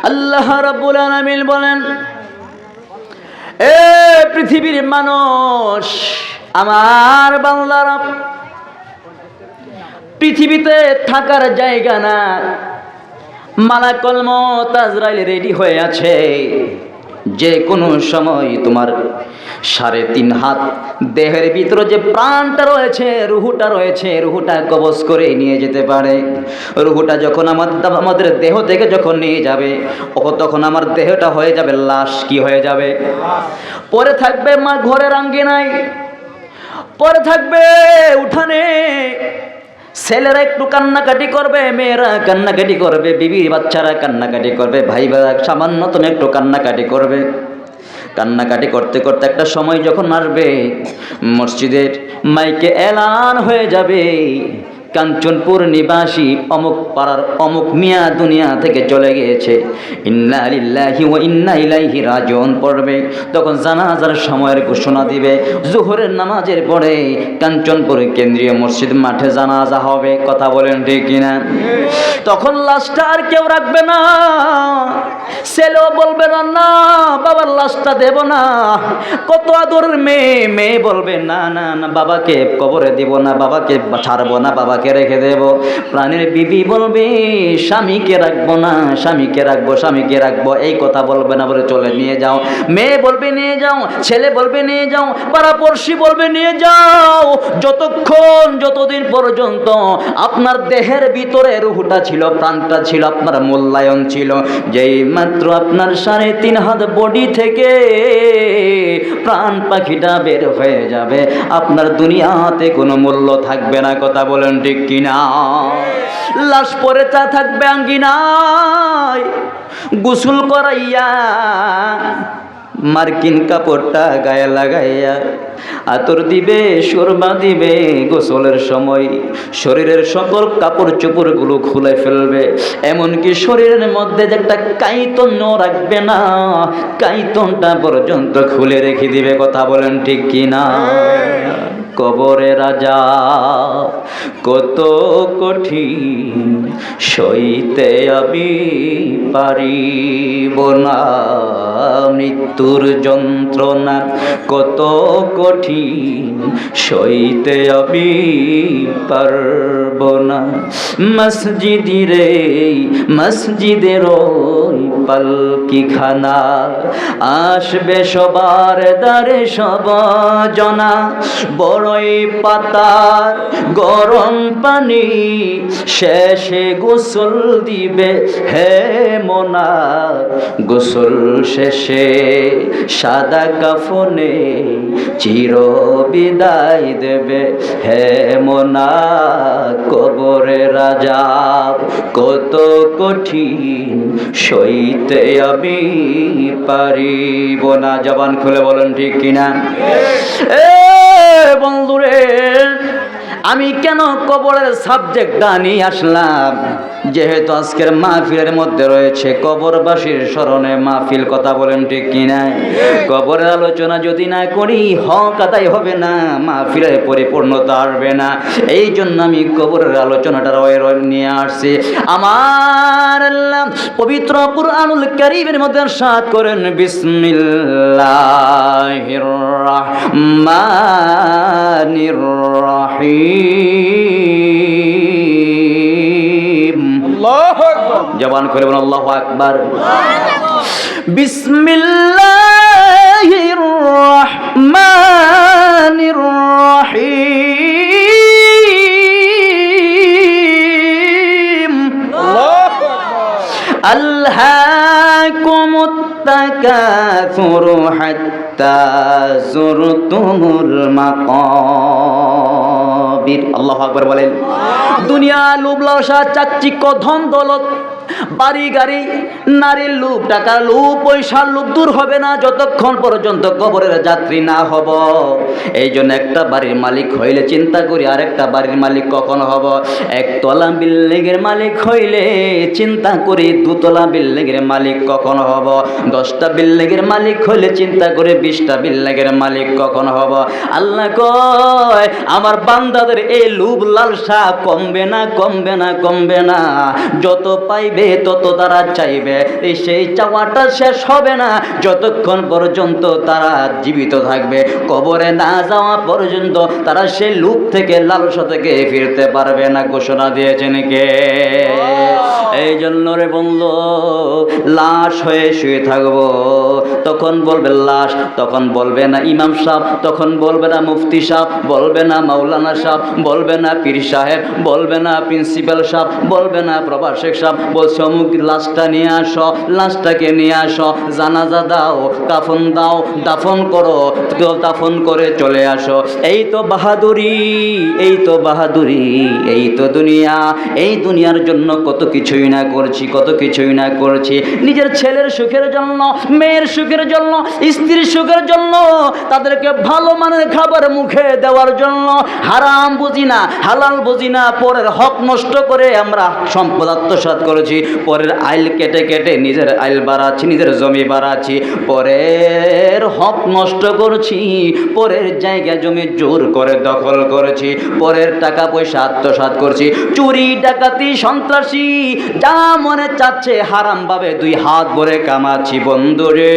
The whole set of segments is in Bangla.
আল্লাহ রাব্বুল আলামিন বলেন, এ পৃথিবীর মানুষ, আমার বান্দারা, পৃথিবীতে থাকার জায়গা না। মালাকুল মউত আজরাইল রেডি হয়ে আছে, যে কোনো সময় তোমার 3.5 হাত দেহের ভিতরে যে প্রাণটা রয়েছে, রুহুটা রয়েছে, রুহুটা কবজ করে নিয়ে যেতে পারে। রুহুটা যখন আমাদের দেহ থেকে যখন নিয়ে যাবে, তখন আমার দেহটা হয়ে যাবে লাশ। কি হয়ে যাবে? পরে থাকবে মা ঘরের আঙ্গিনায়, পরে থাকবে উঠানে। ছেলেরা একটু কান্নাকাটি করবে, মেয়েরা কান্নাকাটি করবে, বিবি বাচ্চারা কান্নাকাটি করবে, ভাই বোনেরা সামান্য তুমি একটু কান্নাকাটি করবে। কান্নাকাটি করতে করতে একটা সময় যখন আসবে, মসজিদের মাইকে এলান হয়ে যাবে, কাঞ্চনপুর নিবাসী অমুক পাড়ার অমুক মিয়া দুনিয়া থেকে চলে গিয়েছে, ইন্না লিল্লাহি ওয়া ইন্না ইলাইহি রাজিউন পড়বে। তখন জানাজার সময়ের ঘোষণা দিবে। জোহরের নামাজের পরে কাঞ্চনপুর কেন্দ্রীয় মসজিদ মাঠে জানাজা হবে। কথা বলেন ঠিক কিনা? তখন লাশটা আর কেউ রাখবে না। ছেলেও বলবে না, না বাবার লাশটা দেব না। কত আদরের মেয়ে, মেয়ে বলবে না না না, বাবাকে কবরে দিব না, বাবাকে ছাড়বো না, বাবাকে রেখে দেব। প্রাণের বিবি বলবে স্বামীকে রাখবো না, স্বামীকে রাখবো, স্বামীকে রাখবো। এই কথা বলবে না, বলে চলে নিয়ে যাও। মেয়ে বলবে নিয়ে যাও, ছেলে বলবে নিয়ে যাও, পাড়াপড়শি বলবে নিয়ে যাও। যতদিন পর্যন্ত আপনার দেহের ভিতরে রুহুটা ছিল, প্রাণটা ছিল, আপনার মূল্যায়ন ছিল। যেই মাত্র আপনার 3.5 হাত বডি থেকে প্রাণ পাখিটা বের হয়ে যাবে, আপনার দুনিয়াতে কোনো মূল্য থাকবে না। কথা বলেন ঠিক কিনা? লাশ পরে তা থাকবে আঙ্গিনায়, গোসল করাইয়া মার্কিন কাপড়টা গায়ে লাগাইয়া আতর দিবে, সুরমা দিবে। গোসলের সময় শরীরের সকল কাপড় চোপড়গুলো খুলে ফেলবে, এমনকি শরীরের মধ্যে যে একটা কাইতন রাখবে না, কাইতনটা পর্যন্ত খুলে রেখে দিবে। কথা বলেন ঠিক কিনা? কবরে রাজা কত কঠিন, সইতে আমি পারিব না। মৃত্যুর যন্ত্রণা কত কঠিন, সইতে আমি পারব না। মসজিদের ওই পালকিখানা আসবে সবার দ্বারে সব জনা। বড়ই পাতার গরম পানি শেষে গোসল দিবে হে মোনা। গোসল শেষে সাদা কাফনে চির বিদায় দেবে হে মোনা। কবরে রাজা কত কঠিন, সইতে আমি পারিব না। জবান খুলে বলেন ঠিক কিনা? বন্ধুরে, আমি কেন কবরের সাবজেক্টটা নিয়ে আসলাম? যেহেতু আজকের মাহফিলের মধ্যে রয়েছে কবরবাসীর স্মরণে মাহফিল। কথা বলেন ঠিক কিনা? কবরের আলোচনা যদি না করি হক আদায় হবে না, মাহফিলের পরিপূর্ণতা আসবে না। এই জন্য আমি কবরের আলোচনাটা নিয়ে আসছি। আমার আল্লাহ পবিত্র কুরআনুল কারীমের মধ্যে ইরশাদ করেন, বিসমিল্লাহির রাহমানির রাহিম। আল্লাহু আকবার। জবান করে বলুন আল্লাহু আকবার। বিসমিল্লাহির রাহমানির রাহিম। আল্লাহু আকবার। আলহাকুমুত তাকাসুরু হাত্তা যুরতুমুল মাকাবির। আল্লাহু আকবার বলেন। দুনিয়া, লোভ লালসা, চাকচিক্য, ধন দৌলত, বাড়ি গাড়ি, নারীর লোভ, টাকার লোভ, পয়সার লোভ দূর হবে না যতক্ষণ পর্যন্ত কবরের যাত্রী না হব। এই জন্য একটা বাড়ির মালিক হইলে চিন্তা করি আরেকটা বাড়ির মালিক কখন হব। 1 তলা বিল্ডিংয়ের মালিক হইলে চিন্তা করি 2 তলা বিল্ডিংয়ের মালিক কখন হব। 10টা বিল্ডিংয়ের মালিক হইলে চিন্তা করে 20টা বিল্ডিংয়ের মালিক কখন হব। আল্লাহ কয়, আমার বান্দাদের এই লোভ লালসা কমবে না, কমবে না, কমবে না। যত পাইবে চাইবে তত তারা চাইবে, সেই চাওয়াটা শেষ হবে না যতক্ষণ পর্যন্ত তারা জীবিত থাকবে। কবরে না যাওয়া পর্যন্ত তারা সেই লোভ থেকে, লালসা থেকে ফিরতে পারবে না। ঘোষণা দিয়েছেন কে? এই জন্য রে বন্ধু, লাশ হয়ে শুয়ে থাকবো, তখন বলবে লাশ, তখন বলবে না ইমাম সাহেব, তখন বলবে না মুফতি সাহেব, বলবে না মাওলানা সাহেব, বলবে না পীর সাহেব, বলবে না প্রিন্সিপাল সাহেব, বলবে না প্রভাষক সাহেব, বলছে অমুক লাশটা নিয়ে আসো, লাশটাকে নিয়ে আসো, জানাজা দাও, কাফন দাও, দাফন করো, দাফন করে চলে আসো। এই তো বাহাদুরি, এই তো বাহাদুরি, এই তো দুনিয়া। এই দুনিয়ার জন্য কত কিছুই না করছি, কত কিছুই না করছি। নিজের ছেলের সুখের জন্য, মেয়ের সুখের জন্য, স্ত্রীর সুখের জন্য, তাদেরকে ভালো মানের খাবার মুখে দেওয়ার জন্য হারাম বুঝি না, হালাল বুঝি না, পরের হক নষ্ট করে আমরা সম্পদ আত্মসাৎ করেছি। পরের আইল কেটে কেটে নিজের আইল বাড়াচ্ছি, নিজের জমি বাড়াচ্ছি, পরের হক নষ্ট করছি, পরের জায়গা জমি জোর করে দখল করেছি, পরের টাকা পয়সা আত্মসাৎ করছি, চুরি ডাকাতি সন্ত্রাসী যা মনে চাচ্ছে হারাম ভাবে দুই হাত ভরে কামাচ্ছি। বন্ধুরে,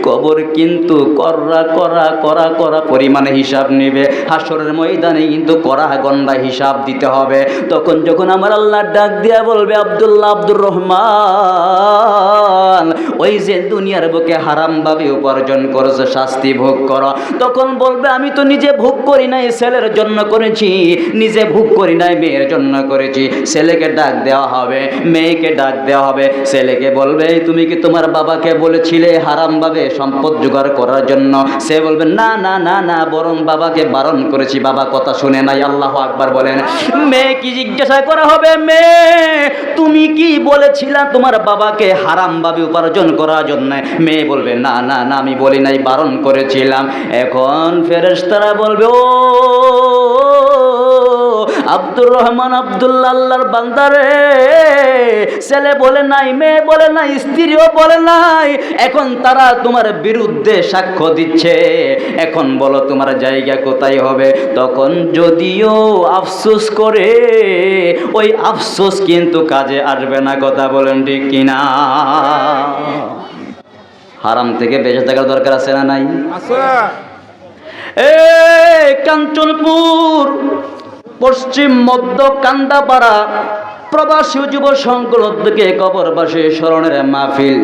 কবর কিন্তু করা করা করা করা পরিমাণে হিসাব নেবে। হাসরের ময়দানে কিন্তু করা গন্ডা হিসাব দিতে হবে। তখন যখন আমার আল্লাহ ডাক দিয়া বলবে আব্দুল্লাহ, আব্দুর রহমান, ওই যে দুনিয়ার বুকে হারাম ভাবে উপার্জন করেছে, শাস্তি ভোগ করো, তখন বলবে আমি তো নিজে ভোগ করি নাই, ছেলের জন্য করেছি, নিজে ভোগ করি নাই, মেয়ের জন্য করেছি। ছেলেকে ডাক দেওয়া হবে, মেয়েকে ডাক দেওয়া হবে। ছেলেকে বলবে তুমি কি তোমার বাবাকে বলেছিলে হারাম ভাবে সম্পদ জোগাড় করার জন্য? সে বলবে না না না না, বরং বাবাকে বারণ করেছি, বাবা কথা শুনে নাই। আল্লাহু আকবার বলেন। মেয়ে কি জিজ্ঞাসা করা হবে, মেয়ে তুমি কি বলেছিলা তোমার বাবাকে হারাম ভাবে উপার্জন করার জন্য? মেয়ে বলবে না না না, আমি বলি নাই, বারণ করেছিলাম। এখন ফেরেশতারা বলবে ও আব্দুর রহমান, আব্দুল্লাহ, আল্লাহর বান্দারে, ছেলে বলে নাই, মেয়ে বলে নাই, স্ত্রীও বলে নাই, এখন তারা তোমার বিরুদ্ধে সাক্ষ্য দিচ্ছে, এখন বলো তোমার জায়গা কোথায় হবে? তখন যদিও আফসোস করে, ওই আফসোস কিন্তু কাজে আসবে না। কথা বলেন ঠিক কিনা? হারাম থেকে বেঁচে থাকার দরকার আছে না নাই? কাঞ্চনপুর পশ্চিম মধ্য কান্দাপাড়া প্রবাসী যুব সংকলন থেকে কবরবাসী স্মরণের মাহফিল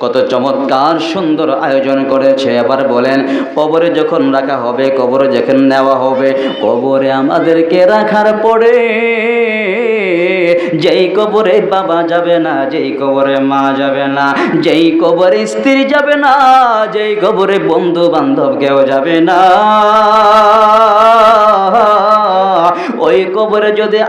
কত চমৎকার সুন্দর আয়োজন করেছে। এবার বলেন, কবরে যখন রাখা হবে, কবরে যখন নেওয়া হবে, কবরে আমাদেরকে রাখার পরে যেই কবরে বাবা যাবে না, যেই কবরে মা যাবে না, যেই কবরে স্ত্রী যাবে না, যেই কবরে বন্ধু বান্ধব কেউ যাবে না, ওই কবরে যদি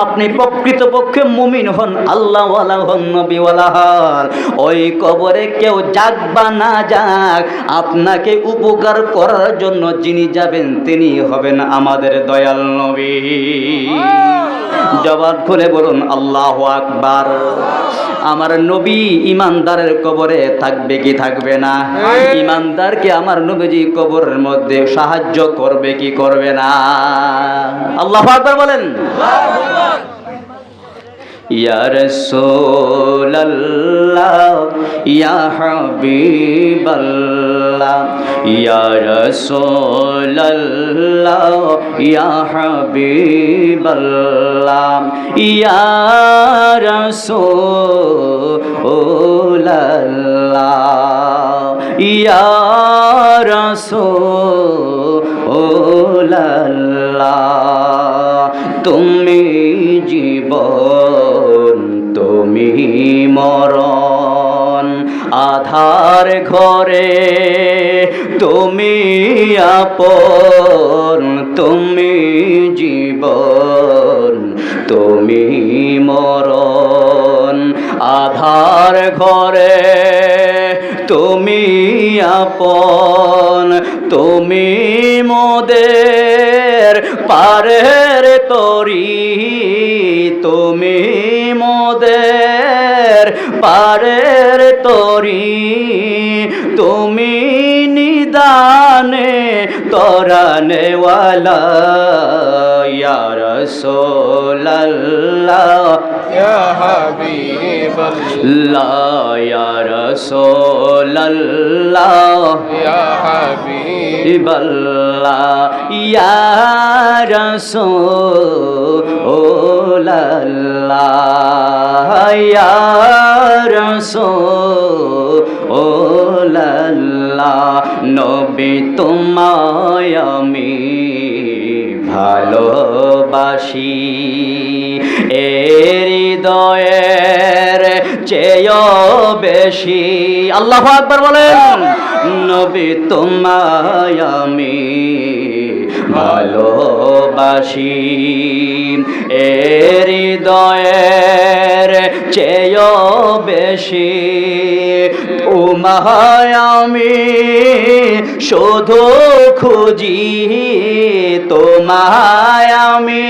আপনি প্রকৃতপক্ষে মুমিন হন, আল্লাহওয়ালা হন, নবীওয়ালা হন, ওই কবরে কেউ যাক বা না যাক, আপনাকে উপকার করার জন্য যিনি যাবেন তিনি হবেন আমাদের দয়াল নবী। জবাব খুলে বলুন আল্লাহু আকবার। আমার নবী ইমানদারের কবরে থাকবে কি থাকবে না? ইমানদারকে আমার নবীজি কবরের মধ্যে সাহায্য করবে কি করবে না? আল্লাহু আকবার বলেন। ইয়া রাসূলুল্লাহ, ইয়া হাবিবাল্লাহ, ইয়া রাসূলুল্লাহ, ইয়া হাবিবাল্লাহ, ইয়া রাসূলুল্লাহ, ইয়া রাসূলুল্লাহ, তুমি জীবন, তুমি মরণ, আধার ঘরে তুমি আপন, তুমি জীবন, তুমি মরণ, আধার ঘরে তুমি আপন, তুমি মোদের পারের তরি, তুমি মোদের পারের তরি, তুমি নিদানে তরানেওয়ালা, ইয়া রাসূলাল্লাহ ইয়া হাবিবাল্লাহ ইয়া রাসূলাল্লাহ ইয়া হাবিবাল্লাহ ইয়া রাসূলাল্লাহ ইয়া রাসূলাল্লাহ নবী তোমায় আমি ভালোবাসি এ হৃদয়ের চেয়েও বেশি আল্লাহু আকবার বলেন নবী তোমায় আমি ভালোবাসি এ হৃদয়ের চেয়েও বেশি তোমায় আমি শুধু খুঁজি তোমায় আমি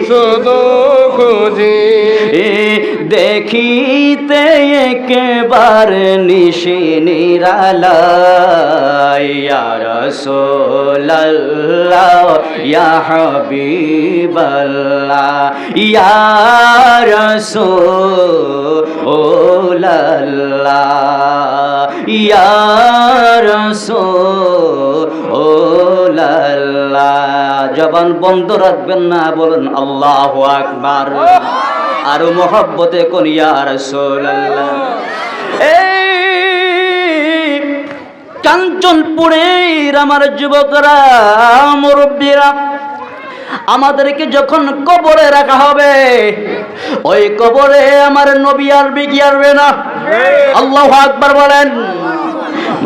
শুধু খুঁজি দেখিতে একবার নিশি নিরালায় ইয়া রাসূলাল্লাহ ইয়া হাবিবাল্লাহ ইয়া রাসূলাল্লাহ ইয়া রাসূলাল্লাহ জবান বন্ধ রাখবেন না বলুন আল্লাহু আকবার আরো মহব্বতে কোন ইয়া রাসূলুল্লাহ এই কাঞ্চনপুরের আমার যুবকরা মুরব্বীরা আমাদেরকে যখন কবরে রাখা হবে ওই কবরে আমার নবী আসবে কি আসবে না আল্লাহু আকবার বলেন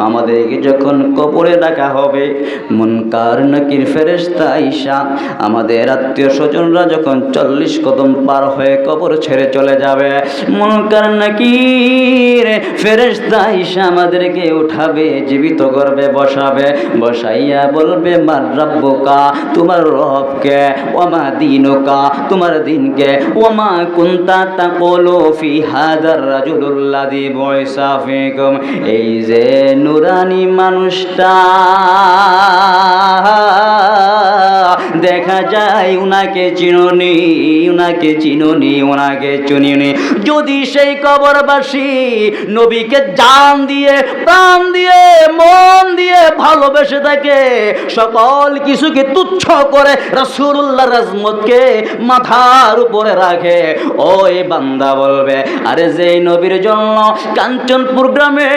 আমাদেরকে যখন কবরে রাখা হবে মুনকার নাকির ফেরেশতা আইসা আমাদের আত্মীয় স্বজনরা যখন 40 কদম পার হয়ে কবর ছেড়ে চলে যাবে মুনকার নাকির ফেরেশতা আইসা আমাদেরকে উঠাবে জীবিত করবে বসাবে বসাইয়া বলবে মার রাব্বুকা তোমার রবকে ওমা দিনুকা তোমার দিনকে ওমা কুনতা তাকুলু ফি হাদার রাজুলুল্লাযী বুইসা ফিকুম এই যে নুরানি মানুষটা দেখা যায় উনাকে চিনুনি উনাকে চিনুনি উনাকে চিনুনি যদি সেই কবরবাসী নবীকে জান দিয়ে প্রাণ দিয়ে মন দিয়ে ভালোবেসে থাকে সকল কিছুকে তুচ্ছ করে রাসূলুল্লাহর আজমতকে মাথার উপরে রাখে ওই বান্দা বলবে আরে যেই নবীর জন্য কাঞ্চনপুর গ্রামে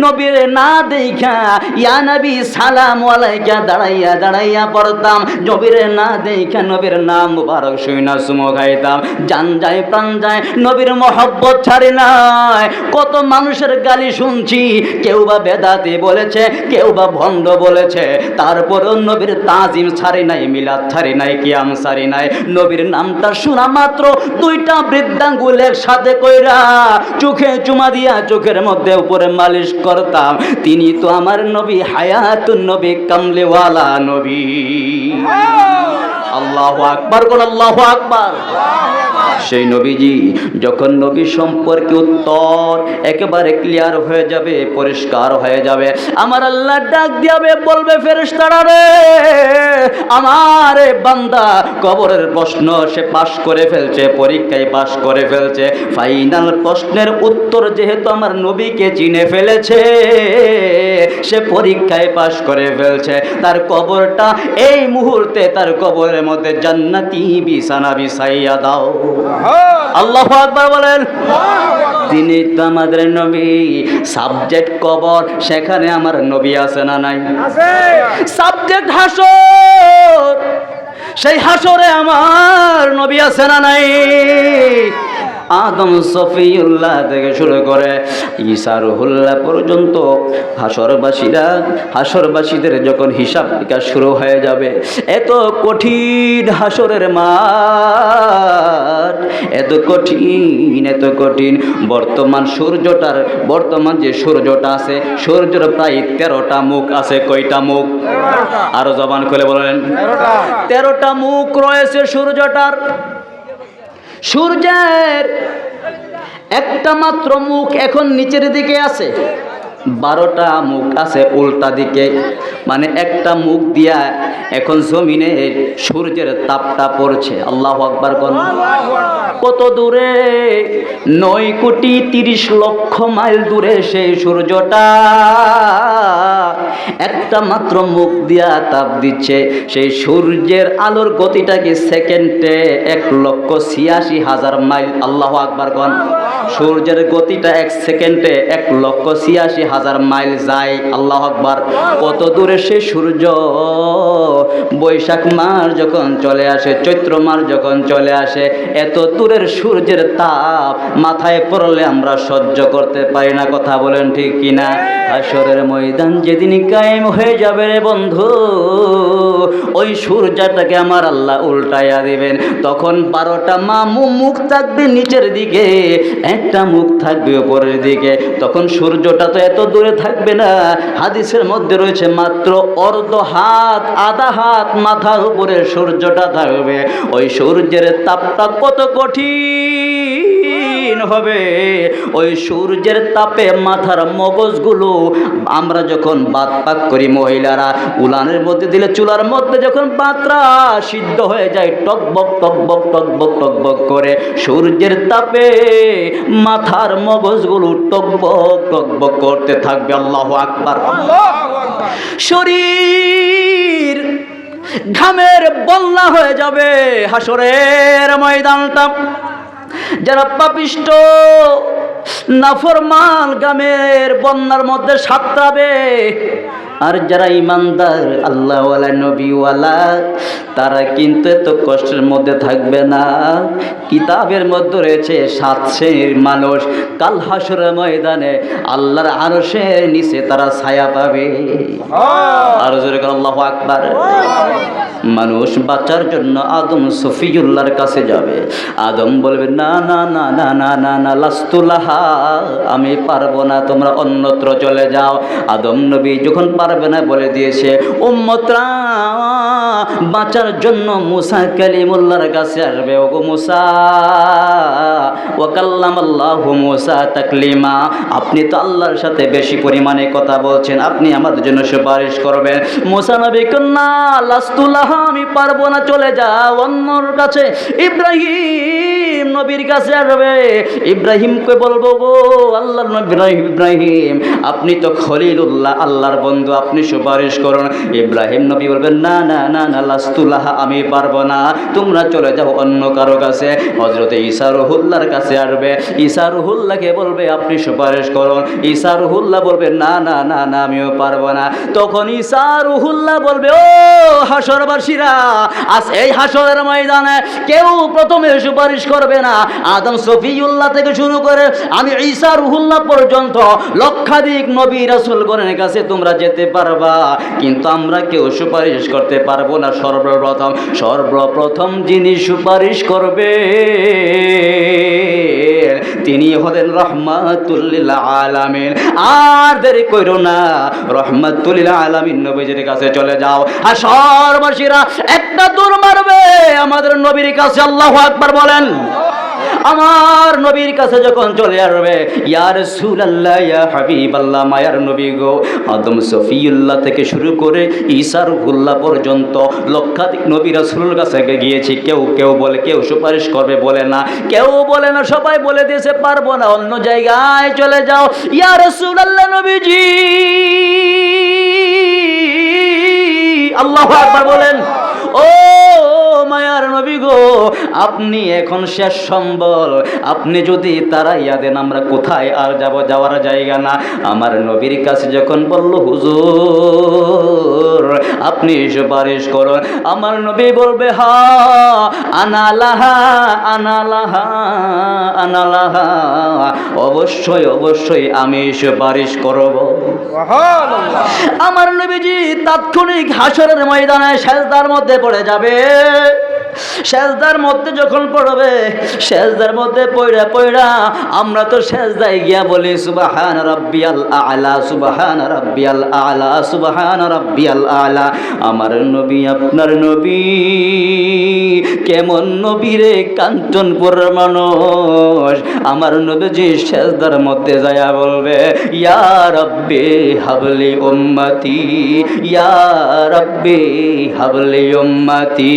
নবীর না দেখা ইয়া নবী সালাম আলাইকা দাঁড়াইয়া দাঁড়াইয়া পড়তাম নবীর না দেখা নবীর নাম মুবারক শুইনা সুমো খাইতাম জান যায় প্রাণ যায় নবীর মহব্বত ছাড়ি নাই কত মানুষের গালি শুনছি কেউ বা বেদাতি বলেছে কেউ বা ভণ্ড বলেছে তারপরও নবীর তাজিম ছাড়ি নাই মিলাদ ছাড়ি নাই কিয়াম ছাড়ি নাই নবীর নামটা শোনা মাত্র দুইটা বৃদ্ধাঙ্গুল একসাথে কইরা চোখে চুমা দিয়া চোখের মধ্যে উপরে মালিশ করতাম তিনি তো আমার নবী হায়াতুন নবী কামলিওয়ালা নবী আল্লাহু আকবার কোন আল্লাহু আকবার সেই নবীজি যখন নবী সম্পর্কে উত্তর একেবারে ক্লিয়ার হয়ে যাবে পরিষ্কার হয়ে যাবে আমার আল্লাহ ডাক দিবে বলবে ফেরেশতারা রে আমার বান্দা কবরের প্রশ্ন সে পাশ করে ফেলছে পরীক্ষায় পাশ করে ফেলছে ফাইনাল প্রশ্নের উত্তর যেহেতু আমার নবীকে চিনে ফেলেছে সে পরীক্ষায় পাশ করে ফেলছে তার কবরটা এই মুহূর্তে তার কবরের মধ্যে জান্নাতি বিছানা বিছাইয়া দাও আল্লাহু আকবার বলেন তিনি তো আমাদের নবী সাবজেক্ট কবর সেখানে আমার নবী আছে না নাই আছে সাবজেক্ট হাসর সেই হাসরে আমার নবী আছে না নাই আদম সফিউল্লাহ থেকে শুরু করে ঈসা রুহুল্লাহ পর্যন্ত হাসরবাসীদের যখন হিসাব নিকাশ শুরু হয়ে যাবে এত কঠিন হাসরের মাঠ এত কঠিন বর্তমান যে সূর্যটা আছে সূর্যের প্রায় 13টা মুখ আছে কয়টা মুখ আরো জবান খুলে বলেন 13টা মুখ রয়েছে সূর্যটার সূর্যের একটা মাত্র মুখ এখন নিচের দিকে আছে 12টা মুখ আছে উল্টা দিকে, মানে একটা মুখ দিয়া এখন জমিনে সূর্যের তাপটা পড়ছে। আল্লাহু আকবার কোন কত দূরে, 9,30,00,000 মাইল দূরে সেই সূর্যটা একটা মাত্র মুখ দিয়া তাপ দিচ্ছে। সেই সূর্যের আলোর গতিটাকে সেকেন্ডে 1,86,000 মাইল। আল্লাহু আকবার কোন সূর্যের গতিটা 1 সেকেন্ডে 1,86,000 মাইল যায়। আল্লাহু আকবার। কত দূরে সে সূর্য। বৈশাখ মাস যখন চলে আসে, চৈত্র মাস যখন চলে আসে, এত দূরের সূর্যের তাপ মাথায় পড়লে আমরা সহ্য করতে পারি না। কথা বলেন ঠিক কিনা? হাশরের ময়দান যেদিন কায়েম হয়ে যাবে রে বন্ধু, ওই সূর্যটাকে আমার আল্লাহ উল্টাইয়া দিবেন। তখন 12টা মুখ থাকবে নিচের দিকে, একটা মুখ থাকবে উপরের দিকে। তখন সূর্যটা তো এত দূরে থাকবে না। হাদিসের মধ্যে রয়েছে মাত্র অর্ধ হাত, আধা হাত মাথার উপরে সূর্যটা থাকবে। ওই সূর্যের তাপটা কত কঠিন হবে। ওই সূর্যের তাপে মাথার মগজগুলো, আমরা যখন ভাত পাক করি মহিলারা, উলানের মধ্যে দিলে চুলার মধ্যে যখন পাত্রা সিদ্ধ হয়ে যায়, টকবক টকবক টকবক টকবক করে, সূর্যের তাপে মাথার মগজগুলো টকবক টকবক করতে থাকবে। আল্লাহু আকবার। শরীর ঘামের বন্যা হয়ে যাবে হাশরের ময়দানটা। যারা পাপিষ্ট নাফরমান গামের বন্যার মধ্যে সাঁতরাবে, আর যারা ইমানদার আল্লাহওয়ালা নবীওয়ালা তারা কিন্তু এত কষ্টের মধ্যে থাকবে না। কিতাবের মধ্যে রয়েছে 7 শ্রেণীর মানুষ কাল হাশরের ময়দানে আল্লাহর আরশের নিচে তারা ছায়া পাবে। আর জোরে করে আল্লাহু আকবার। মানুষ বাঁচার জন্য আদম সফিউল্লাহর কাছে যাবে। আদম বলবে না না না না না না না লাস্তুলাহা, আমি পারবো না, তোমরা অন্যত্র চলে যাও। আদম নবী যখন পারবে না বলে দিয়েছে, উম্মতরা বাঁচার জন্য মুসা কালিমুল্লাহর কাছে আসবে। ওগো মুসা, ওয়া কাল্লামাল্লাহু মুসা তাকলিমা, আপনি তো আল্লাহর সাথে বেশি পরিমাণে কথা বলছেন, আপনি আমাদের জন্য সুপারিশ করবেন। মুসা নবী কন্যা লাস্তুলাহা, আমি পারবো না, চলে যাও অন্যর কাছে। ইব্রাহিম নবীর কাছে আসবে। ইব্রাহিমকে বলবো, গো আল্লাহর নবী ইব্রাহিম, আপনি তো খলিলুল্লাহ, আল্লাহর বন্ধু, আপনি সুপারিশ করুন। ইব্রাহিম নবী বলবেন না না না না লাস্তুলাহা, আমি পারবো না, তোমরা চলে যাও অন্য কারো কাছে। হযরত ঈসা রুহুল্লাহর কাছে আসবে। ঈসা রুহুল্লাহকে বলবে আপনি সুপারিশ করুন। ঈসা রুহুল্লাহ বলবে না না না না আমিও পারবো না। তখন ঈসা রুহুল্লাহ বলবে, ও হাশরবাসীরা, আজ এই হাশরের ময়দানে কেউ প্রথমে সুপারিশ করবে না। আদম সফিউল্লাহ থেকে শুরু করে আমি ঈসা রুহুল্লাহ পর্যন্ত লক্ষাধিক নবী রাসূলগণের কাছে তোমরা যেতে পারবা, কিন্তু আমরা কেউ সুপারিশ করতে পারবো না। সর্বপ্রথম যিনি সুপারিশ করবে তিনি হলেন রহমাতুল লিল আলামিন। আর দেরি কইরো না, রহমাতুল লিল আলামিন নবীজির কাছে চলে যাও। আর সর্বশিরা একটা দূর মারবে আমাদের নবীর কাছে। আল্লাহু আকবার বলেন। আমার নবীর কাছে যখন চলে আসবে, ইয়া রাসূলুল্লাহ, ইয়া হাবিবাল্লাহ, মায়ার নবী গো, আদম সফিউল্লাহ থেকে শুরু করে ঈসা রুহুল্লাহ পর্যন্ত লক্ষাধিক নবী রাসূলের কাছে গিয়েছি, কেউ বলে কেউ সুপারিশ করবে বলে না, কেউ বলে না, সবাই বলে দিয়েছে পারবো না, অন্য জায়গায় চলে যাও। ইয়া রাসূলুল্লাহ নবীজি, আল্লাহু আকবার বলেন। ও মায়ার নবী গো, আপনি এখন শেষ সম্বল, আপনি যদি তাড়াইয়া দেন আমরা কোথায় আর যাব, যাওয়ার জায়গা না। আমার নবীর কাছে যখন বলল হুজুর আপনি সুপারিশ করুন, আমার নবী বলবে হা আনালাহা আনালাহা আনালাহা, অবশ্যই অবশ্যই আমি সুপারিশ করব। আমার নবীজি তাৎক্ষণিক হাশরের ময়দানে সেজদার মধ্যে পড়ে যাবে। সেজদার মধ্যে যখন পড়বে, সেজদার মধ্যে পয়রা পয়রা আমরা তো সেজদায় গিয়া বলি সুবহান রাব্বিয়াল আ'লা, সুবহান রাব্বিয়াল আ'লা, সুবহান রাব্বিয়াল আ'লা। আমার নবী, আপনার নবী কেমন নবী রে, কাঞ্চনপুর মানুষ। আমার নবীজি সেজদার মধ্যে যায়া বলবে ইয়া রাব্বি হাবলি উম্মতি, ইয়া রাব্বি হাবলি উম্মতি।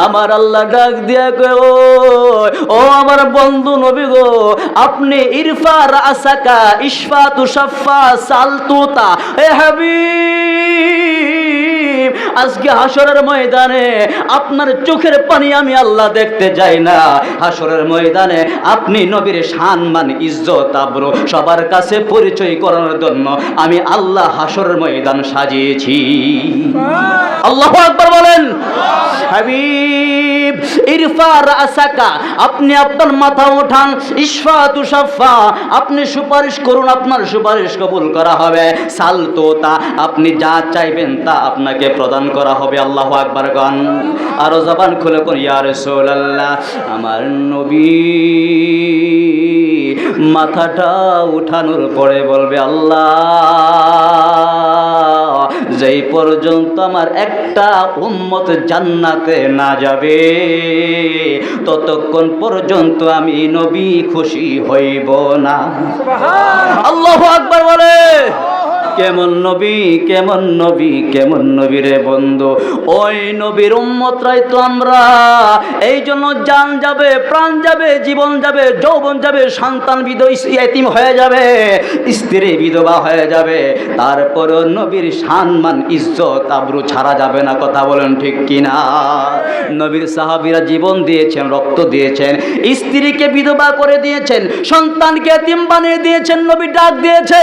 আমার আল্লাহ ডাক দিয়া কয় ও আমার বন্ধু নবী গো, আপনি ইরফা রাসাকা ইশফা তুশাফা সালতুতা। এ হাবিব, আজকে হাসরের ময়দানে আপনার চোখের পানি আমি আল্লাহ দেখতে যাই না। হাসরের ময়দানে আপনি নবীর সম্মান ইজ্জত আবরু সবার কাছে পরিচয় করানোর জন্য আমি আল্লাহ হাসরের ময়দান সাজিয়েছি। আল্লাহু আকবার বলেন। হাবিব ইরফা রাসাকা, আপনি আপনার মাথা ওঠান, ইশফা তুশাফা, আপনি সুপারিশ করুন, আপনার সুপারিশ কবুল করা হবে। সালতোতা, আপনি যা চাইবেন তা আপনাকে প্রদান করা হবে। আল্লাহু আকবার গান। আরো জবান খুলে কোন ইয়া রাসূলুল্লাহ। আমার নবী মাথাটা উঠানোর পরে বলবে আল্লাহ, যেই পর্যন্ত আমার একটা উম্মত জান্নাতে না যাবে ততক্ষণ পর্যন্ত আমি নবী খুশি হইব না। আল্লাহু আকবার বলে। কেমন নবী, কেমন নবী, কেমন নবী রে বন্ধু। ওই নবীর উম্মতরাই তো আমরা। এই জন্য জান যাবে, প্রাণ যাবে, জীবন যাবে, যৌবন যাবে, সন্তান এতিম হয়ে যাবে, স্ত্রী বিধবা হয়ে যাবে, তারপরেও নবীর সম্মান ইজ্জত আবরু ছাড়া যাবে না। কথা বলেন ঠিক কিনা? নবীর সাহাবীরা জীবন দিয়েছেন, রক্ত দিয়েছেন, স্ত্রীকে বিধবা করে দিয়েছেন, সন্তানকে এতিম বানিয়ে দিয়েছেন। নবী ডাক দিয়েছে,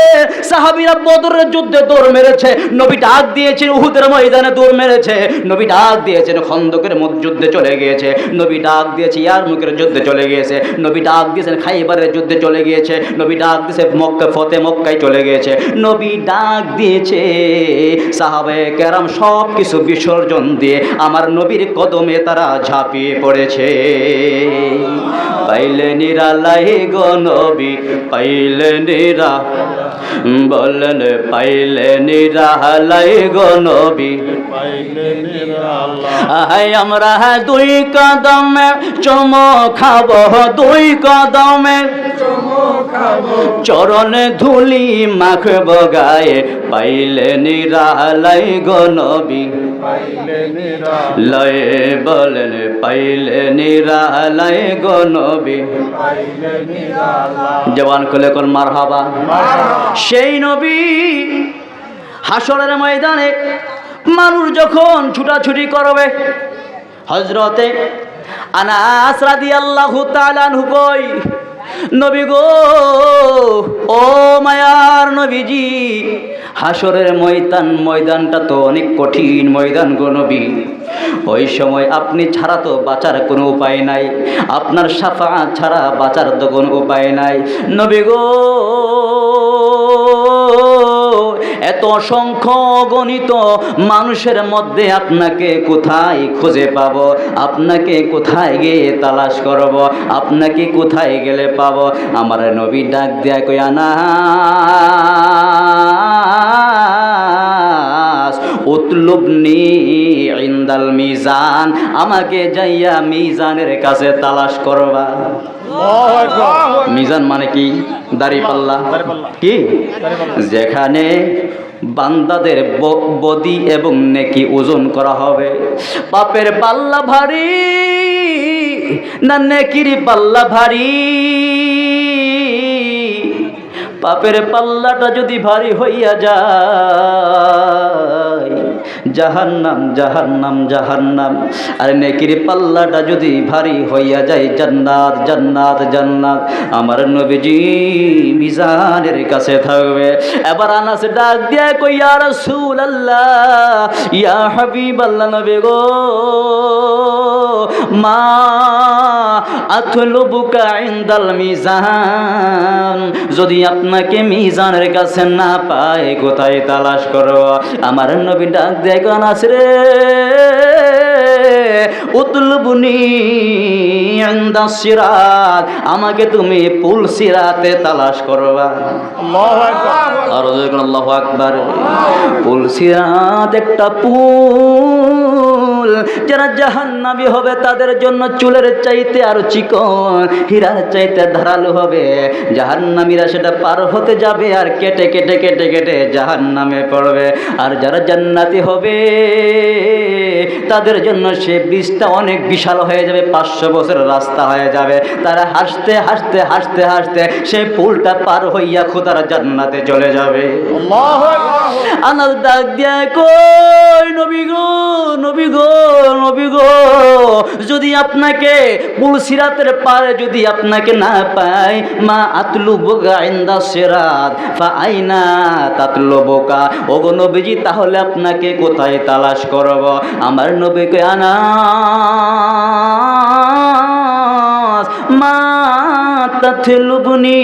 সাহাবীরা বদরের যুদ্ধে দৌড় মেরেছে, নবী ডাক দিয়েছেন, উহুদের ময়দানে দৌড় মেরেছে, নবী ডাক দিয়েছেন, খন্দকের যুদ্ধে চলে গিয়েছে, নবী ডাক দিয়েছে, ইয়ারমুকের যুদ্ধে চলে গিয়েছে, নবী ডাক দিয়েছেন, খাইবারের যুদ্ধে চলে গিয়েছে, নবী ডাক দিয়েছে, মক্কা ফতে মক্কায় চলে গিয়েছে, নবী ডাক দিয়েছে। সাহাবায়ে কেরাম সব কিছু বিসর্জন দিয়ে আমার নবীর কদমে তারা ঝাঁপিয়ে পড়েছে। পাইলে নিরালাই গো নবী, পাইলে নিরা, বলেন পাইলে নিরালাই গো নবী, আহাই আমরা দুই কদমে চুমো খাবো, দুই কদমে চরণে ধুলি মাখবো গায়ে, পাইলে নিরালাই গো নবী, লয়ে বলেন পাইলে নিরালাই গো নবী। জওয়ান খুলে কোন মারহাবা। সেই নবী হাসরের ময়দানে মানুষ যখন ছুটাছুটি করবে, হযরতে আনাস রাদিয়াল্লাহু তাআলা আনহু কই, নবী গো, ও মায়ার নবীজি, হাসরের ময়দানটা তো অনেক কঠিন ময়দান গো নবী। ওই সময় আপনি ছাড়া তো বাঁচার কোনো উপায় নাই, আপনার শাফাআত ছাড়া বাঁচার তো কোনো উপায় নাই। নবী গো, এত অসংখ্য গণিত মানুষের মধ্যে আপনাকে কোথায় খুঁজে পাবো, আপনাকে কোথায় গিয়ে তালাশ করব, আপনাকে কোথায় গেলে পাবো? আমার নবী ডাক দেয়া কই, আনাস উতলুবনি ইনদাল মিজান, আমাকে যাইয়া মিজানের কাছে তালাশ করবা। মিজান মানে কি? দাড়িপাল্লা। কি? যেখানে বান্দাদের বদি এবং নেকি ওজন করা হবে। পাপের পাল্লা ভারী না নেকির পাল্লা ভারী? পাপের পাল্লাটা যদি ভারী হইয়া যায়, জাহান্নাম জাহান্নাম জাহান্নাম। আর নেকির পাল্লাটা যদি ভারী হইয়া যায়, জান্নাত জান্নাত জান্নাত। আমার নবীজি মিজানের কাছে থাকবে। এবার আনাস ডাক দিয়া কই, ইয়া রাসূলুল্লাহ, ইয়া হাবিবাল্লাহ, নবী গো, মা আতলুবুকা ইনদাল মিজান, যদি আপনাকে মিজানের কাছে না পাই কোথায় তালাশ করব? আমার নবী ডাক দিয়ে গান আছে রে উতলুবনি ইনদা সিরাত, আমাকে তুমি পুল সিরাতে তালাশ করবা। আল্লাহু আকবার। আর আল্লাহু আকবার। পুল সিরাত একটা পুল, যারা জাহান্নামী হবে তাদের জন্য চুলের চাইতে আরো চিকন, হীরার চাইতে ধারালো হবে। জাহান্নামীরা সেটা পার হতে যাবে আর কেটে কেটে কেটে কেটে জাহান্নামে পড়বে। আর যারা জান্নাতি হবে তাদের জন্য সে ব্রিজটা অনেক বিশাল হয়ে যাবে, 500 বছরের রাস্তা হয়ে যাবে। তারা হাসতে হাসতে হাসতে হাসতে সেই পুলটা পার হইয়া খোদার জান্নাতে চলে যাবে। আল্লাহু আকবার। আনাস ডাক দিয়া কই নবী গো, নবী গো, নবী গো, যদি আপনাকে পুল সিরাতের পারে যদি আপনাকে না পাই, মা আতলুবুকা ইনদা সিরাত ফা আইনা তাতলুবুকা, ওগো নবীজি তাহলে আপনাকে কোথায় তালাশ করব? আমার নবীকে আনাস মা তাতলুবনি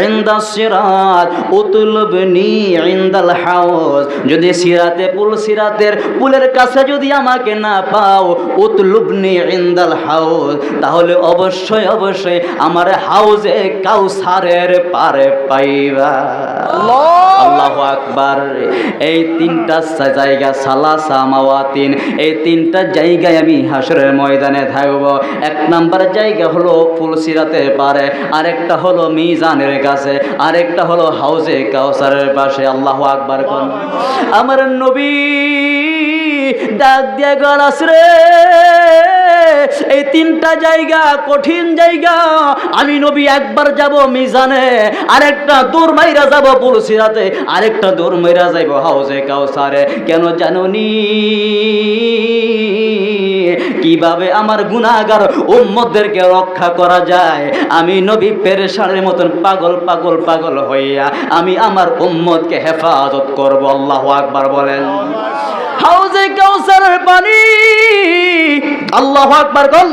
ইনদা সিরাত উতলুবনি ইনদাল হাউজ, যদি সিরাতে পুল সিরাতের পুলের কাছে যদি আমাকে না পাও, উতলুবনি ইনদাল হাউজ, তাহলে অবশ্যই অবশ্যই আমার হাউজে কাউসারের পারে পাইবা। আল্লাহু আকবার। এই তিনটা জায়গা সালাসা মাওয়াতিন, এই তিনটা জায়গায় আমি হাসরের ময়দানে থাকব। এক নাম্বার জায়গা হলো পুল সিরাতের পারে, আরেকটা হলো মিজানের কাছে, আরেকটা হলো হাউজে কাউসারের পাশে। আল্লাহু আকবার কোন। আমার নবী ডাক দিয়া গলাস রে, এই তিনটা জায়গা কঠিন জায়গা, আমি নবী একবার যাব মিজানে, আরেকটা দূর মাইরা যাব পুল সিরাতে, আরেকটা দূর মাইরা যাইব হাউজে কাউসারে। কেন জানুনি? কিভাবে আমার গুনাহগার উম্মতদেরকে রক্ষা করা যায়? আমি নবী পেরেশানের মতন পাগল পাগল পাগল হইয়া আমি আমার উম্মতকে হেফাজত করব। আল্লাহু আকবার বলেন। হাউজে কাউসারের পানি, আল্লাহু আকবার বল।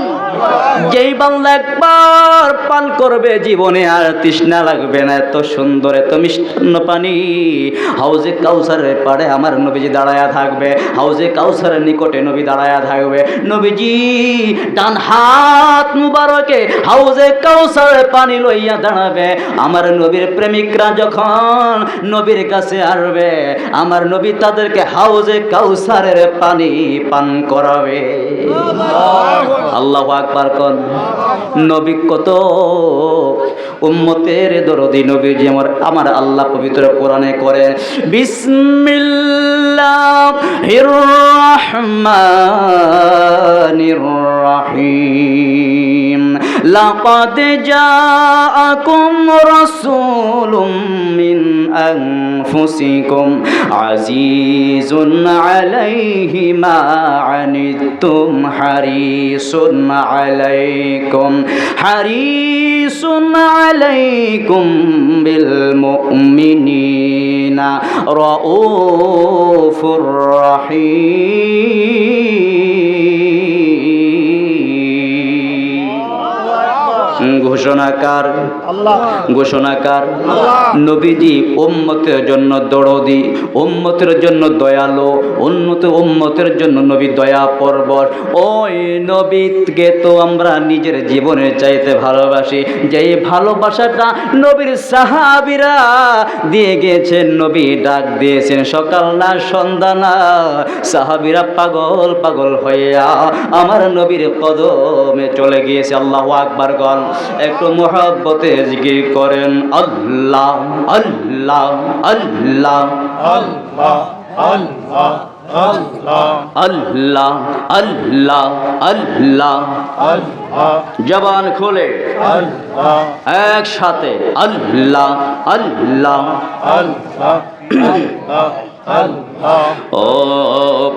যেই বান্দা একবার পান করবে জীবনে আর তৃষ্ণা লাগবে না। এত সুন্দর এত মিষ্টান্ন পানি হাউজে কাউসারের পাড়ে আমার নবীজি দাঁড়ায়া থাকবে, হাউজে কাউসারের নিকটে নবী দাঁড়ায়া থাকবে। নবীজি ডান হাত মুবারকে হাউজে কাউসারের পানি লইয়া দাঁড়াবে। আমার নবীর প্রেমিকরা যখন নবীর কাছে আসবে, আমার নবী তাদেরকে হাউজে কাউসারের পানি পান করাবে। আল্লাহু আকবার কোন। নবী কত উম্মতের দরদি নবী, যেমন আমার আল্লাহ পবিত্র কোরআনে করে বিসমিল্লাহির রাহমানির রাহিম, লাকাদ জাআকুম রাসূলুম মিন আনফুসিকুম আজিজুন আলাইহি মা আনিতুম হারিসুন আলাইকুম হারিসুন আলাইকুম বিল মুমিনিনা রাউফুর রাহিম। ঘোষণাকার আল্লাহ, ঘোষণাকার আল্লাহ। নবীজি উম্মতের জন্য দরদি, উম্মতের জন্য দয়ালু, উম্মতের জন্য নবী দয়া পরবশ। ওই নবীকে তো আমরা নিজের জীবনের চাইতে ভালোবাসি, যেই ভালোবাসাটা নবীর সাহাবীরা দিয়ে গেছেন। নবী ডাক দিয়েছেন সকাল না সন্ধ্যা না, সাহাবীরা পাগল পাগল হইয়া আমার নবীর কদমে চলে গিয়েছে। আল্লাহু আকবার গণ। একটু মুহাব্বতে জিকির করেন আল্লাহ আল্লাহ আল্লাহ আল্লাহ, আল্লাহ, আল্লাহ, আল্লাহ আল্লাহ আল্লাহ। আল্লাহ, জবান খুলে আল্লাহ, একসাথে আল্লাহ আল্লাহ। আল্লাহ, আল্লাহ, আল্লাহ। ও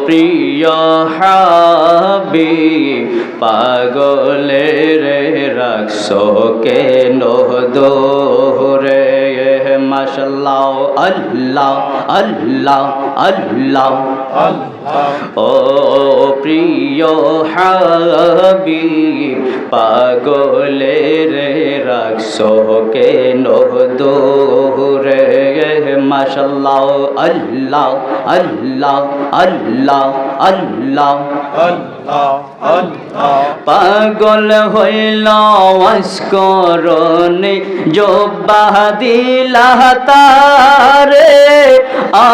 প্রিয় হাবিব পাগলে রে রাখছো কেন দোরে, মাশাআল্লাহ আল্লাহ আল্লাহ আল্লাহ ও প্রিয় হাবিব পাগলের রাখছো কেন দূরে মাশাআল্লাহ আল্লাহ আল্লাহ আল্লাহ আল্লাহ পাগল হইল অস্করণে জোব্বা দিলা তারে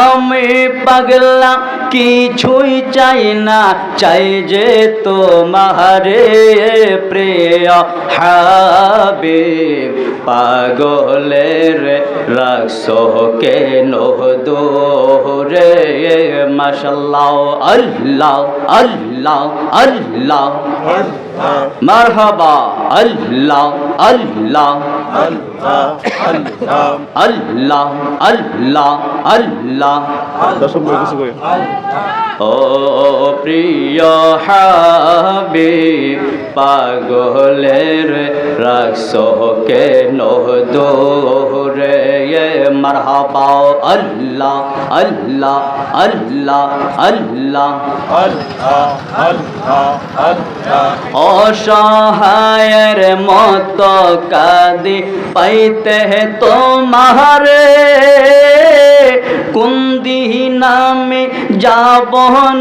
আমি পাগলা কিছুই চাই না চাই যে তোমারে প্রিয় হাবিব পাগলের রাখছো কেন দূরে মাশাআল্লাহ আল্লাহ আল্লাহ আল্লাহ মারহাবা আল্লাহ আল্লাহ আল্লাহ আল্লাহ আল্লাহ ও প্রিয় হাবিব পাগলের রাখছো কেন দূরে মারহাবা আল্লাহ আল্লাহ আল্লাহ আল্লাহ অসহায়ের মতো কাঁদি পাইতে তোমারে কুন্দি নামে যাব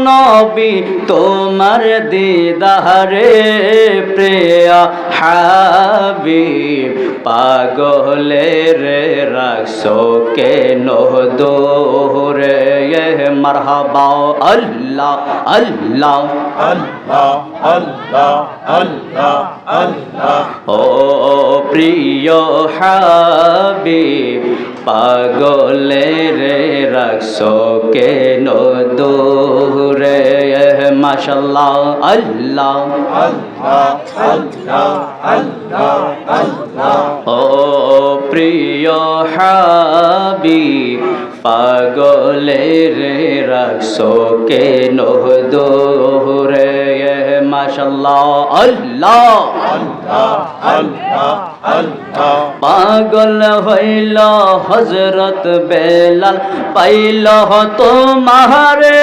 নবী তোমার দিদারে প্রিয় হাবিব পাগলের রাখছো কেন দূরে মারহাবা আল্লাহ আল্লাহ ও প্রিয় হাবিব পাগলের রাখছো কেন দূরে মাশাআল্লাহ আল্লাহ ও প্রিয় হাবিব পাগলের রাখছো কেন দূরে মাশাআল্লাহ আল্লাহ পাগল হইল হযরত বেলাল পাইল তোমারে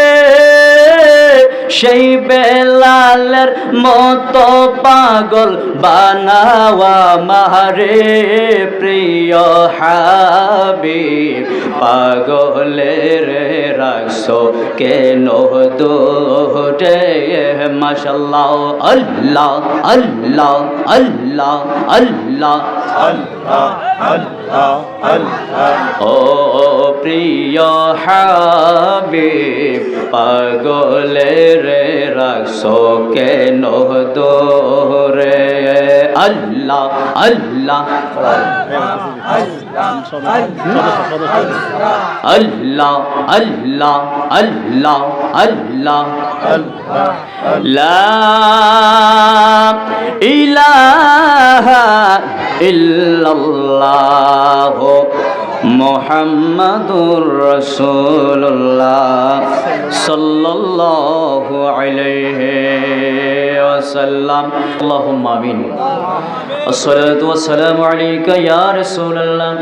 সেই বেলালের মতো পাগল বানাওয়া মারে প্রিয় হাবিব পাগলের রাখছো কেন দূরে মাশাআল্লাহ আল্লাহ আল্লাহ আল্লাহ আল্লাহ ও প্রিয় হাবিব পাগলের রাখছো কেন দূরে আল্লাহ আল্লাহ আল্লাহ আল্লাহ আল্লাহ আল্লাহ লা ইলাহা ইল্লাল্লাহ মুহাম্মাদুর রাসূলুল্লাহ সাল্লাল্লাহু আলাইহি ওয়াসাল্লাম আল্লাহুম্মা আমিন আসসালাতু ওয়াসসালামু আলাইকা ইয়া রাসূলুল্লাহ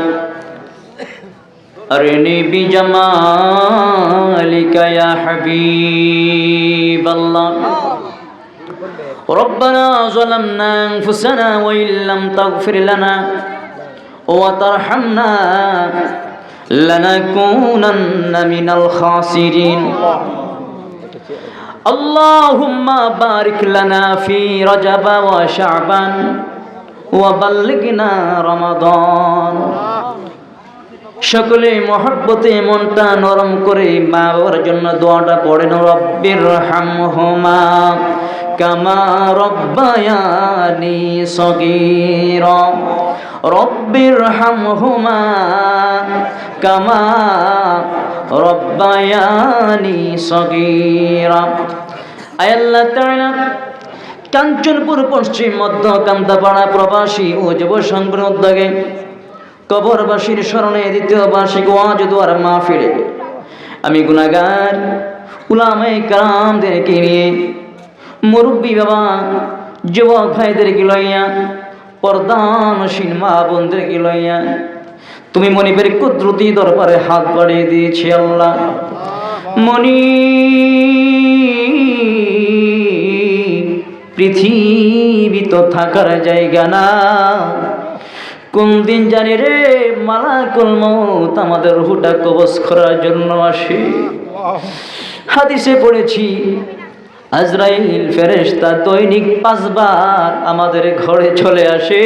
আরনি বিজামালিকা ইয়া হাবিবাল্লাহ ربنا ظلمنا أنفسنا وإن لم تغفر لنا وترحمنا لنكونن من الخاسرين اللهم بارك لنا في رجب وشعبان وبلغنا رمضان সকলে মহব্বতে মনটা নরম করে মা বাবার জন্য দোয়াটা পড়েন রব্বির হামহুমা কামা রব্বায়ানি সগীরা রব্বির হামহুমা কামা রব্বায়ানি সগীরা আয় আল্লাহ তাআলা কাঞ্চনপুর পশ্চিম মধ্য কান্দাপাড়া প্রবাসী ও যুব সংঘের উদ্যোগে কবরবাসীর স্মরণে দ্বিতীয় বার্ষিক ওয়াজ দোয়ার মাহফিলে আমি গুনাহগার উলামায়ে কেরামদেরকে নিয়ে মুরব্বী বাবা যুবক ভাইদেরকে লইয়া পর্দানসীন মা বোনদেরকে লইয়া তুমি মনিবের কুদরতি দরবারে হাত বাড়িয়ে দিয়েছি আল্লাহ মনি পৃথিবী তো থাকার জায়গা না, কোন দিন জানি রে মালাকুল মউত আমাদের রূহটা কবজ করার জন্য আসে। হাদিসে পড়েছি আজরাইল ফেরেশতা দৈনিক 5 বার আমাদের ঘরে চলে আসে।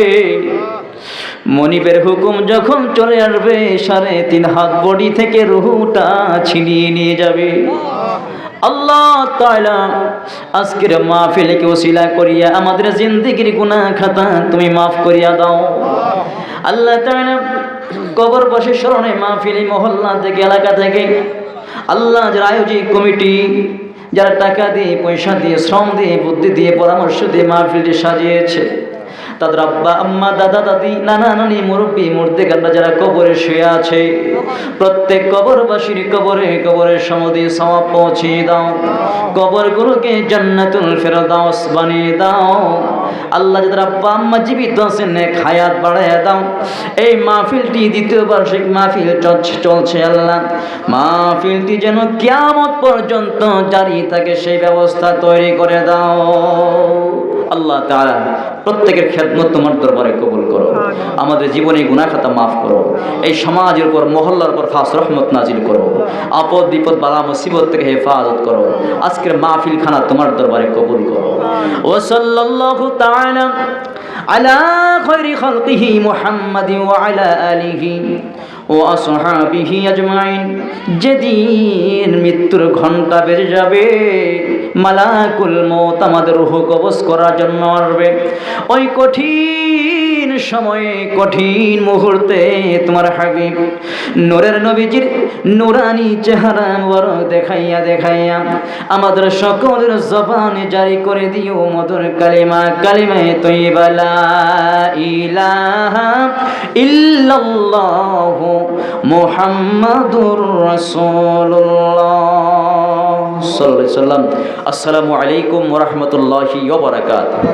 মনিবের হুকুম যখন চলে আসবে 3.5 হাত বডি থেকে রূহটা ছিনিয়ে নিয়ে যাবে। আল্লাহ তাআলা আজকের মাহফিলকে ওসিলা করিয়া আমাদের জিন্দেগির গুনাহ খাতা তুমি মাফ করিয়া দাও। আল্লাহ তাআলা কবর বসে স্মরণে মাহফিল মহল্লা থেকে এলাকা থেকে আল্লাহ যারা আয়োজক কমিটি যারা টাকা দিয়ে পয়সা দিয়ে শ্রম দিয়ে বুদ্ধি দিয়ে পরামর্শ দিয়ে মাহফিলটি সাজিয়েছে, তাদের আব্বা আম্মা দাদা দাদি নানা নানি মুরব্বী মুর্দেগানরা যারা কবরে শুয়ে আছে, প্রত্যেক কবরবাসীর কবরের সমাধি সওয়াব পৌঁছে দাও, কবরগুলোকে জান্নাতুল ফেরদাউস বানিয়ে দাও। আল্লাহ যাদের আব্বা আম্মা জীবিত আছেন নেক হায়াত বাড়াইয়া দাও। এই মাহফিলটি দ্বিতীয় বার্ষিক মাহফিল চলছে আল্লাহ, মাহফিলটি যেন কিয়ামত পর্যন্ত জারি থাকে সেই ব্যবস্থা তৈরি করে দাও। আল্লাহ তাআলা প্রত্যেকের খেদমত তোমার দরবারে কবুল করো, আমাদের জীবনে গুনাহ খাতা মাফ করো, এই সমাজের উপর মহল্লার উপর খাস রহমত নাজিল করো, আপদ বিপদ বালা মুসিবত থেকে হেফাজত করো। আজকের মাহফিল খানা তোমার দরবারে কবুল করো। ওয়া সাল্লাল্লাহু তাআলা আলা খায়রি খালকিহি মুহাম্মাদিন ওয়া আলা আলিহি ও আসহাবিহি আজমাইন। যেদিন মৃত্যুর ঘণ্টা বেজে যাবে, মালাকুল মউত আমাদের রূহ কবজ করার জন্য আসবে, ওই কঠিন সময়ে কঠিন মুহূর্তে তোমার হাবিব নূরের নবীজির নুরানি চেহারা মুবারক দেখাইয়া দেখাইয়া আমাদের সকলের জবানে জারি করে দিও মধুর কালিমা, কালিমায়ে তয়্যিবা লা ইলাহা ইল্লাল্লাহু মুহাম্মাদুর রাসূলুল্লাহ সাল্লাল্লাহু আলাইহি ওয়াসাল্লাম। আসসালামু আলাইকুম ওয়া রাহমাতুল্লাহি ওয়া বারাকাতুহু।